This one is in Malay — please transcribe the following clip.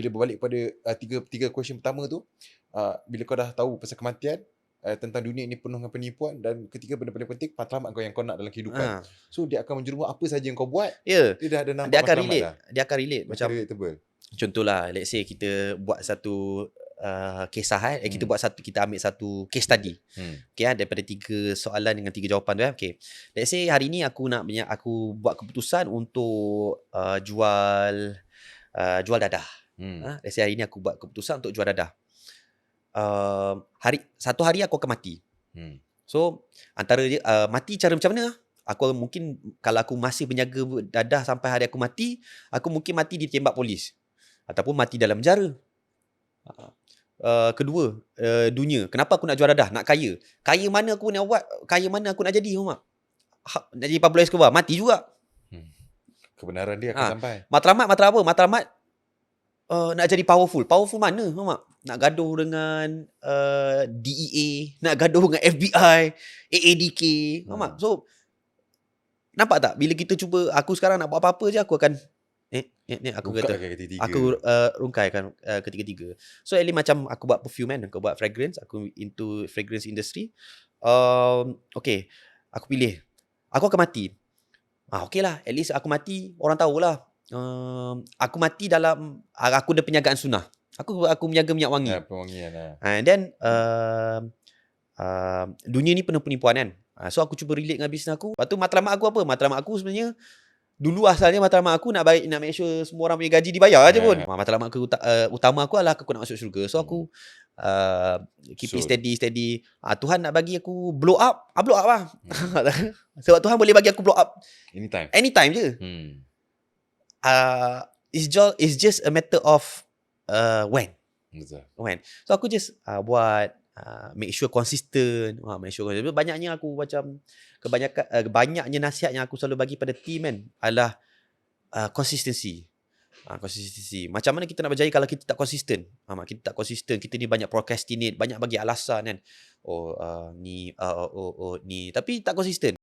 bila berbalik pada tiga question pertama tu, bila kau dah tahu pasal kematian, tentang dunia ni penuh dengan penipuan, dan ketiga benda paling penting, matlamat kau yang kau nak dalam kehidupan. So dia akan menjerumus apa saja yang kau buat. Ya, Dia dah ada nampak dia akan matlamat relate. dah. Dia akan relate. Macam relatable. Contohlah, let's say kita buat satu kisah, kita ambil satu case study. Okay, daripada 3 soalan dengan 3 jawapan tu. Okay, let's say hari ni aku buat keputusan untuk jual dadah. Let's say hari ni aku buat keputusan untuk jual dadah. Satu hari aku akan mati. So antara mati cara macam mana? Aku mungkin, kalau aku masih berniaga dadah sampai hari aku mati, aku mungkin mati ditembak polis ataupun mati dalam penjara. Kedua, dunia. Kenapa aku nak jual dadah? Nak kaya. Kaya mana aku nak buat? Kaya mana aku nak jadi? Nak jadi Pablo Escobar? Mati juga. Kebenaran dia akan sampai. Matlamat apa? Matlamat nak jadi powerful. Powerful mana? Nak gaduh dengan DEA, nak gaduh dengan FBI, AADK. So, nampak tak? Bila kita cuba, aku sekarang nak buat apa-apa je, aku akan aku rungkaikan ketiga-tiga. So at least macam aku buat perfume kan, aku buat fragrance, aku into fragrance industry. Okay, aku pilih, aku akan mati. Okay lah, at least aku mati, orang tahulah. Aku mati dalam, aku ada penjagaan sunnah. Aku menjaga minyak wangi. Pewangian lah. And then dunia ni penuh penipuan kan. So aku cuba relate dengan bisnes aku. Lepas tu matlamat aku apa? Matlamat aku sebenarnya, dulu asalnya matlamat aku nak make sure semua orang punya gaji dibayar je pun. Matlamat aku utama aku adalah aku nak masuk syurga. So aku keep it steady. Tuhan nak bagi aku blow up lah. Sebab Tuhan boleh bagi aku blow up anytime je. It's just a matter of when. So aku just buat, make sure consistent. Banyaknya aku macam, banyaknya nasihat yang aku selalu bagi pada team kan adalah consistency. Macam mana kita nak berjaya kalau kita tak konsisten? Kita tak konsisten, kita ni banyak procrastinate, banyak bagi alasan kan. Ni, tapi tak konsisten.